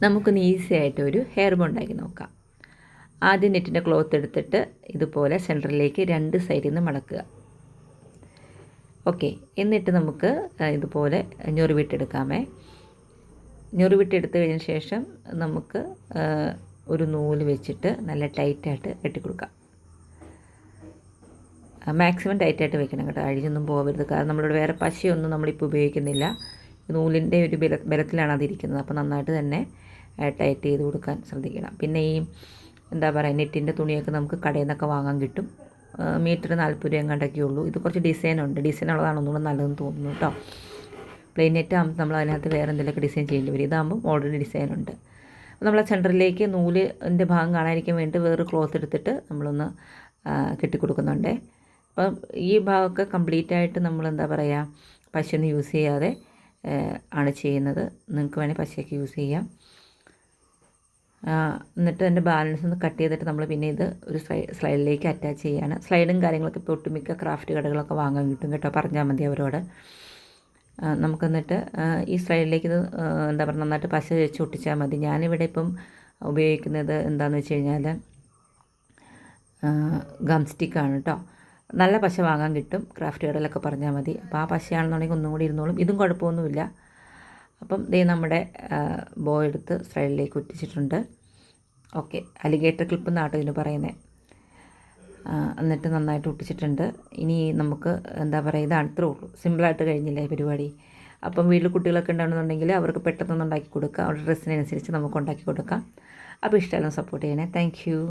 നമുക്കൊന്ന് ഈസി ആയിട്ട് ഒരു ഹെയർ ബോ ഉണ്ടാക്കി നോക്കാം. ആദ്യം നെറ്റിൻ്റെ ക്ലോത്ത് എടുത്തിട്ട് ഇതുപോലെ സെൻറ്ററിലേക്ക് രണ്ട് സൈഡിൽ നിന്ന് മടക്കുക. ഓക്കെ, എന്നിട്ട് നമുക്ക് ഇതുപോലെ ഞൊറിവിട്ടെടുക്കാമേ. ഞൊറിവിട്ടെടുത്ത് കഴിഞ്ഞ ശേഷം നമുക്ക് ഒരു നൂല് വെച്ചിട്ട് നല്ല ടൈറ്റായിട്ട് കെട്ടിക്കൊടുക്കാം. മാക്സിമം ടൈറ്റായിട്ട് വെക്കണം കേട്ടോ, അഴിഞ്ഞൊന്നും പോകരുത്. കാരണം നമ്മളിവിടെ വേറെ പശയൊന്നും നമ്മളിപ്പോൾ ഉപയോഗിക്കുന്നില്ല. നൂലിൻ്റെ ഒരു ബലത്തിലാണ് അതിരിക്കുന്നത്. അപ്പോൾ നന്നായിട്ട് തന്നെ ടൈറ്റ് ചെയ്ത് കൊടുക്കാൻ ശ്രദ്ധിക്കണം. പിന്നെ ഈ എന്താ പറയുക, നെറ്റിൻ്റെ തുണിയൊക്കെ നമുക്ക് കടയിൽ നിന്നൊക്കെ വാങ്ങാൻ കിട്ടും. മീറ്റർ 40 രൂപ എങ്ങാണ്ടൊക്കെ ഉള്ളൂ. ഇത് കുറച്ച് ഡിസൈനുണ്ട്, ഡിസൈനുള്ളതാണ് ഒന്നുകൂടെ നല്ലതെന്ന് തോന്നുന്നു കേട്ടോ. പ്ലെയിൻ നെറ്റ് ആകുമ്പോൾ നമ്മൾ അതിനകത്ത് വേറെ എന്തെങ്കിലുമൊക്കെ ഡിസൈൻ ചെയ്യേണ്ടി വരും. ഇതാകുമ്പോൾ ഓൾറെഡി ഡിസൈനുണ്ട്. അപ്പോൾ നമ്മൾ സെൻറ്ററിലേക്ക് നൂലിൻ്റെ ഭാഗം കാണാതിരിക്കാൻ വേണ്ടി വേറൊരു ക്ലോത്ത് എടുത്തിട്ട് നമ്മളൊന്ന് കെട്ടിക്കൊടുക്കുന്നുണ്ട്. അപ്പം ഈ ഭാഗമൊക്കെ കംപ്ലീറ്റ് ആയിട്ട് നമ്മൾ എന്താ പറയുക, പശയൊന്നും യൂസ് ചെയ്യാതെ ആണ് ചെയ്യുന്നത്. നിങ്ങൾക്ക് വേണമെങ്കിൽ പശയൊക്കെ യൂസ് ചെയ്യാം. എന്നിട്ട് അതിൻ്റെ ബാലൻസ് ഒന്ന് കട്ട് ചെയ്തിട്ട് നമ്മൾ പിന്നെ ഇത് ഒരു സ്ലൈഡിലേക്ക് അറ്റാച്ച് ചെയ്യാണ്. സ്ലൈഡും കാര്യങ്ങളൊക്കെ ഇപ്പോൾ ഒട്ടുമിക്ക ക്രാഫ്റ്റ് കടകളൊക്കെ വാങ്ങാൻ കിട്ടും കേട്ടോ, പറഞ്ഞാൽ മതി അവരോട്. നമുക്കെന്നിട്ട് ഈ സ്ലൈഡിലേക്ക് ഇത് എന്താ പറയുക, നന്നായിട്ട് പശ വെച്ച് ഒട്ടിച്ചാൽ മതി. ഞാനിവിടെ ഇപ്പം ഉപയോഗിക്കുന്നത് എന്താണെന്ന് വെച്ച് കഴിഞ്ഞാൽ ഗം സ്റ്റിക്കാണ് കേട്ടോ. നല്ല പശ വാങ്ങാൻ കിട്ടും, ക്രാഫ്റ്റ് കടയിലൊക്കെ പറഞ്ഞാൽ മതി. അപ്പോൾ ആ പശയാണെന്നുണ്ടെങ്കിൽ ഒന്നും കൂടി ഇരുന്നോളും. ഇതും കുഴപ്പമൊന്നുമില്ല. അപ്പം ദേ നമ്മുടെ ബോ എടുത്ത് സ്ലൈഡിലേക്ക് ഒട്ടിച്ചിട്ടുണ്ട്. ഓക്കെ, അലിഗേറ്റർ ക്ലിപ്പ് എന്നാട്ടോ ഇതിന് പറയുന്നത്. എന്നിട്ട് നന്നായിട്ട് ഒട്ടിച്ചിട്ടുണ്ട്. ഇനി നമുക്ക് എന്താ പറയുക, ഇതാണ് ഇത്രേ ഉള്ളൂ. സിമ്പിളായിട്ട് കഴിഞ്ഞില്ലേ പരിപാടി. അപ്പം വീട്ടിൽ കുട്ടികളൊക്കെ ഉണ്ടെന്നുണ്ടെങ്കിൽ അവർക്ക് പെട്ടെന്നൊന്ന് ഉണ്ടാക്കി കൊടുക്കുക. അവരുടെ ഡ്രസ്സിനനുസരിച്ച് നമുക്ക് ഉണ്ടാക്കി കൊടുക്കാം. അപ്പോൾ ഇഷ്ടമെല്ലാം സപ്പോർട്ട് ചെയ്യണേ. Thank you.